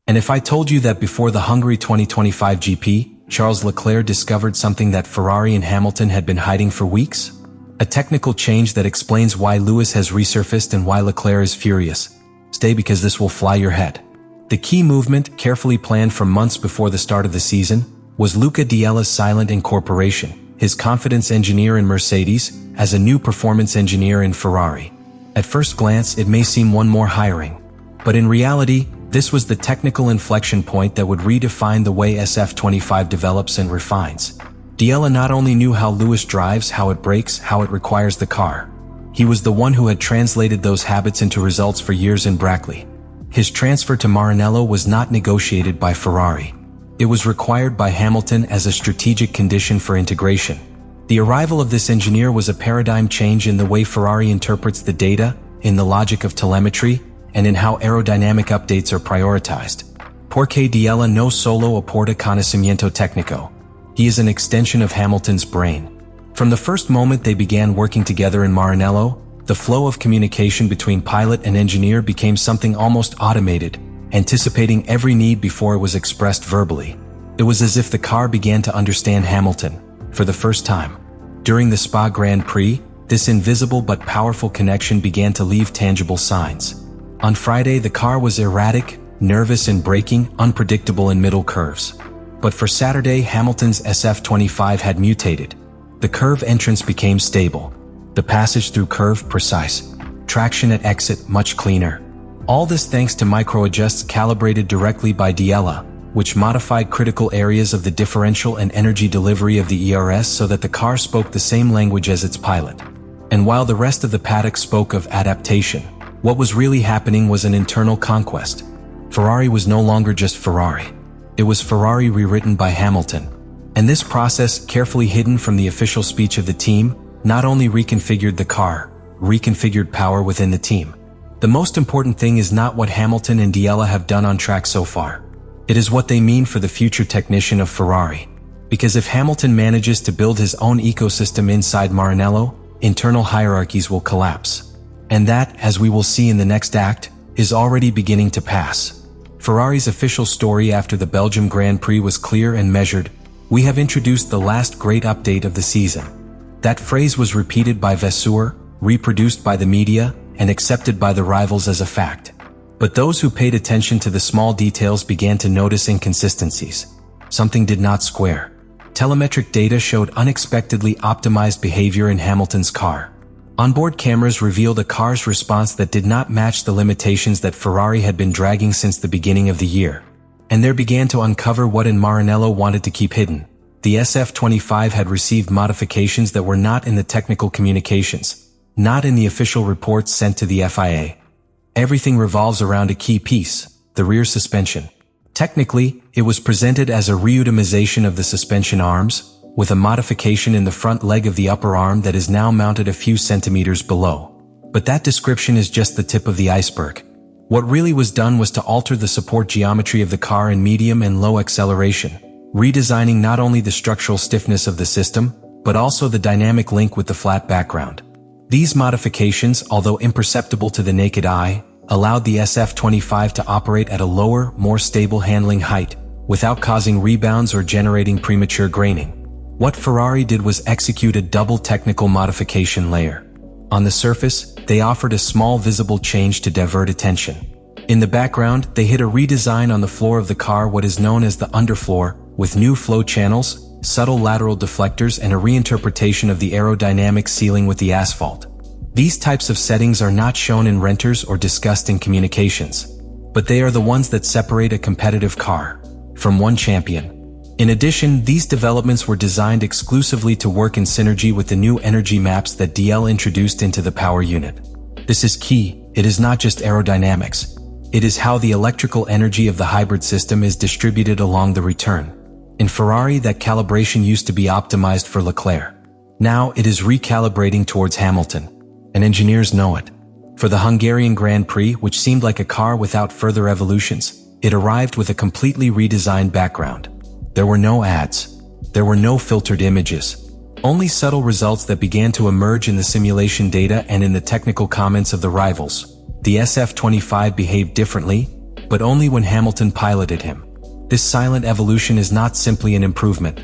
And if I told you that before the Hungary 2025 GP, Charles Leclerc discovered something that Ferrari and Hamilton had been hiding for weeks? A technical change that explains why Lewis has resurfaced and why Leclerc is furious. Stay, because this will fly your head. The key movement, carefully planned for months before the start of the season, was Luca Diella's silent incorporation, his confidence engineer in Mercedes, as a new performance engineer in Ferrari. At first glance, it may seem one more hiring. But in reality, this was the technical inflection point that would redefine the way SF25 develops and refines. Diella not only knew how Lewis drives, how it brakes, how it requires the car. He was the one who had translated those habits into results for years in Brackley. His transfer to Maranello was not negotiated by Ferrari. It was required by Hamilton as a strategic condition for integration. The arrival of this engineer was a paradigm change in the way Ferrari interprets the data, in the logic of telemetry, and in how aerodynamic updates are prioritized. Porque Diella no solo aporta conocimiento técnico. He is an extension of Hamilton's brain. From the first moment they began working together in Maranello, the flow of communication between pilot and engineer became something almost automated, anticipating every need before it was expressed verbally. It was as if the car began to understand Hamilton, for the first time. During the Spa Grand Prix, this invisible but powerful connection began to leave tangible signs. On Friday, the car was erratic, nervous in braking, unpredictable in middle curves. But for Saturday, Hamilton's SF25 had mutated. The curve entrance became stable. The passage through curve precise. Traction at exit much cleaner. All this thanks to micro-adjusts calibrated directly by Diella, which modified critical areas of the differential and energy delivery of the ERS so that the car spoke the same language as its pilot. And while the rest of the paddock spoke of adaptation, what was really happening was an internal conquest. Ferrari was no longer just Ferrari. It was Ferrari rewritten by Hamilton. And this process, carefully hidden from the official speech of the team, not only reconfigured the car, reconfigured power within the team. The most important thing is not what Hamilton and Diella have done on track so far. It is what they mean for the future technician of Ferrari. Because if Hamilton manages to build his own ecosystem inside Maranello, internal hierarchies will collapse. And that, as we will see in the next act, is already beginning to pass. Ferrari's official story after the Belgium Grand Prix was clear and measured. We have introduced the last great update of the season. That phrase was repeated by Vasseur, reproduced by the media, and accepted by the rivals as a fact. But those who paid attention to the small details began to notice inconsistencies. Something did not square. Telemetric data showed unexpectedly optimized behavior in Hamilton's car. Onboard cameras revealed a car's response that did not match the limitations that Ferrari had been dragging since the beginning of the year. And there began to uncover what in Maranello wanted to keep hidden. The SF25 had received modifications that were not in the technical communications, not in the official reports sent to the FIA. Everything revolves around a key piece, the rear suspension. Technically, it was presented as a reutimization of the suspension arms, with a modification in the front leg of the upper arm that is now mounted a few centimeters below. But that description is just the tip of the iceberg. What really was done was to alter the support geometry of the car in medium and low acceleration, redesigning not only the structural stiffness of the system, but also the dynamic link with the flat background. These modifications, although imperceptible to the naked eye, allowed the SF25 to operate at a lower, more stable handling height, without causing rebounds or generating premature graining. What Ferrari did was execute a double technical modification layer. On the surface, they offered a small visible change to divert attention. In the background, they hid a redesign on the floor of the car, what is known as the underfloor, with new flow channels, subtle lateral deflectors, and a reinterpretation of the aerodynamic sealing with the asphalt. These types of settings are not shown in renders or discussed in communications, but they are the ones that separate a competitive car from one champion. In addition, these developments were designed exclusively to work in synergy with the new energy maps that DL introduced into the power unit. This is key. It is not just aerodynamics. It is how the electrical energy of the hybrid system is distributed along the return. In Ferrari, that calibration used to be optimized for Leclerc. Now it is recalibrating towards Hamilton. And engineers know it. For the Hungarian Grand Prix, which seemed like a car without further evolutions, it arrived with a completely redesigned background. There were no ads. There were no filtered images. Only subtle results that began to emerge in the simulation data and in the technical comments of the rivals. The SF25 behaved differently. but only when Hamilton piloted him. This silent evolution is not simply an improvement.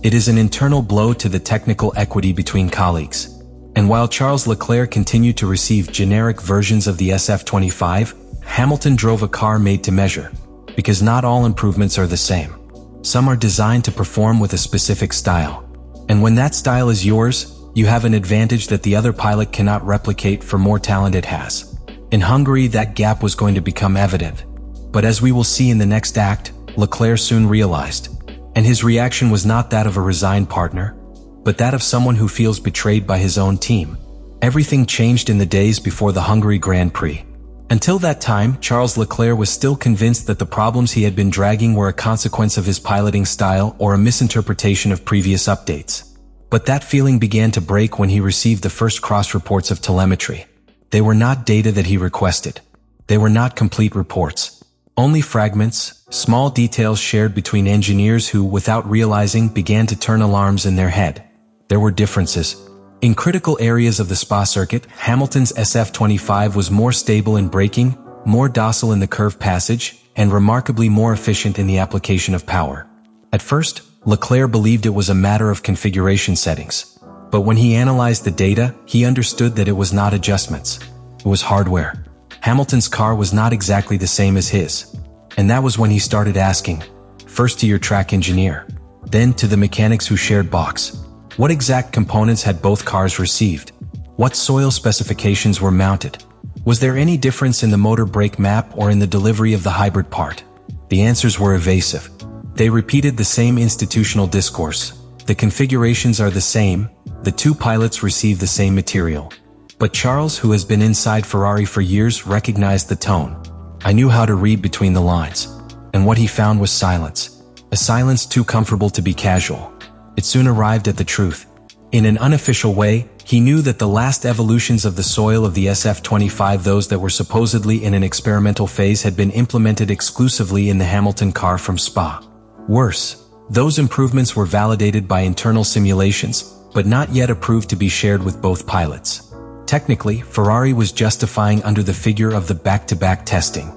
It is an internal blow to the technical equity between colleagues. And while Charles Leclerc continued to receive generic versions of the SF25, Hamilton drove a car made to measure. Because not all improvements are the same. Some are designed to perform with a specific style. And when that style is yours, you have an advantage that the other pilot cannot replicate for more talent it has. In Hungary, that gap was going to become evident. But as we will see in the next act, Leclerc soon realized. And his reaction was not that of a resigned partner, but that of someone who feels betrayed by his own team. Everything changed in the days before the Hungary Grand Prix. Until that time, Charles Leclerc was still convinced that the problems he had been dragging were a consequence of his piloting style or a misinterpretation of previous updates. But that feeling began to break when he received the first cross reports of telemetry. They were not data that he requested. They were not complete reports. Only fragments, small details shared between engineers who, without realizing, began to turn alarms in their head. There were differences. In critical areas of the Spa circuit, Hamilton's SF25 was more stable in braking, more docile in the curve passage, and remarkably more efficient in the application of power. At first, Leclerc believed it was a matter of configuration settings. But when he analyzed the data, he understood that it was not adjustments. It was hardware. Hamilton's car was not exactly the same as his. And that was when he started asking, first to your track engineer, then to the mechanics who shared box. What exact components had both cars received? What soil specifications were mounted? Was there any difference in the motor brake map or in the delivery of the hybrid part? The answers were evasive. They repeated the same institutional discourse. The configurations are the same, the two pilots receive the same material. But Charles, who has been inside Ferrari for years, recognized the tone. I knew how to read between the lines. And what he found was silence. A silence too comfortable to be casual. It soon arrived at the truth. In an unofficial way, he knew that the last evolutions of the soil of the SF25, those that were supposedly in an experimental phase, had been implemented exclusively in the Hamilton car from Spa. Worse, those improvements were validated by internal simulations, but not yet approved to be shared with both pilots. Technically, Ferrari was justifying under the figure of the back-to-back testing.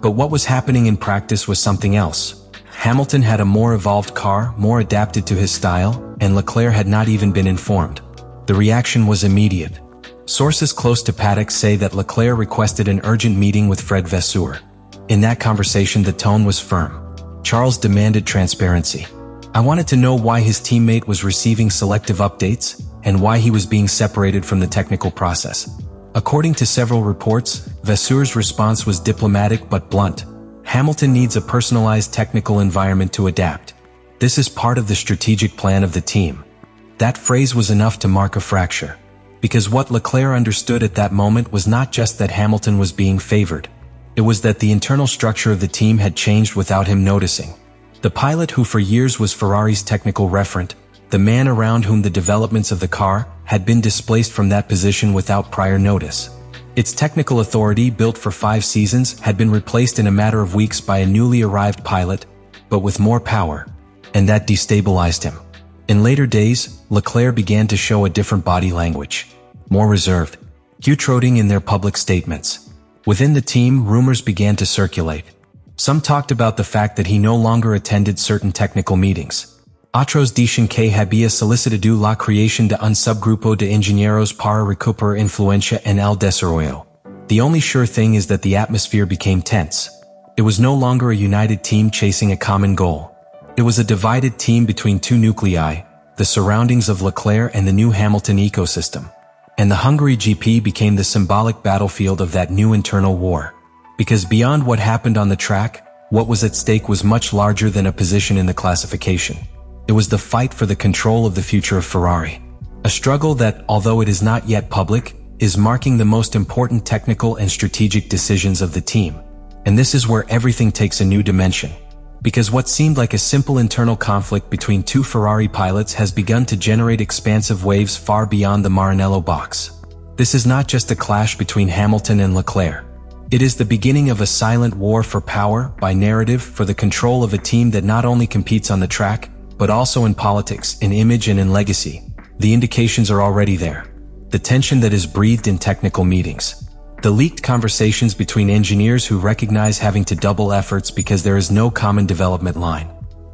But what was happening in practice was something else. Hamilton had a more evolved car, more adapted to his style, and Leclerc had not even been informed. The reaction was immediate. Sources close to paddock say that Leclerc requested an urgent meeting with Fred Vasseur. In that conversation, the tone was firm. Charles demanded transparency. I wanted to know why his teammate was receiving selective updates, and why he was being separated from the technical process. According to several reports, Vasseur's response was diplomatic but blunt. Hamilton needs a personalized technical environment to adapt. This is part of the strategic plan of the team. That phrase was enough to mark a fracture. Because what Leclerc understood at that moment was not just that Hamilton was being favored. It was that the internal structure of the team had changed without him noticing. The pilot who for years was Ferrari's technical referent, the man around whom the developments of the car had been displaced from that position without prior notice. Its technical authority, built for 5 seasons, had been replaced in a matter of weeks by a newly arrived pilot, but with more power, and that destabilized him. In later days, Leclerc began to show a different body language, more reserved, cutthroating in their public statements. Within the team, rumors began to circulate. Some talked about the fact that he no longer attended certain technical meetings. Otros dicen que había solicitado la creación de un subgrupo de ingenieros para recuperar influencia en el desarrollo. The only sure thing is that the atmosphere became tense. It was no longer a united team chasing a common goal. It was a divided team between two nuclei, the surroundings of Leclerc and the new Hamilton ecosystem. And the Hungary GP became the symbolic battlefield of that new internal war. Because beyond what happened on the track, what was at stake was much larger than a position in the classification. It was the fight for the control of the future of Ferrari. A struggle that, although it is not yet public, is marking the most important technical and strategic decisions of the team. And this is where everything takes a new dimension. Because what seemed like a simple internal conflict between two Ferrari pilots has begun to generate expansive waves far beyond the Maranello box. This is not just a clash between Hamilton and Leclerc. It is the beginning of a silent war for power, by narrative, for the control of a team that not only competes on the track, but also in politics, in image and in legacy. The indications are already there. The tension that is breathed in technical meetings. The leaked conversations between engineers who recognize having to double efforts because there is no common development line.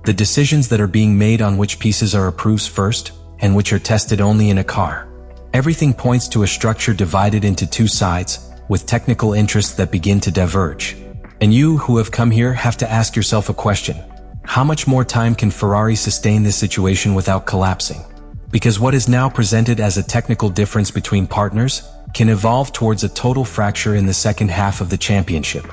The decisions that are being made on which pieces are approved first, and which are tested only in a car. Everything points to a structure divided into two sides, with technical interests that begin to diverge. And you who have come here have to ask yourself a question. How much more time can Ferrari sustain this situation without collapsing? Because what is now presented as a technical difference between partners can evolve towards a total fracture in the second half of the championship.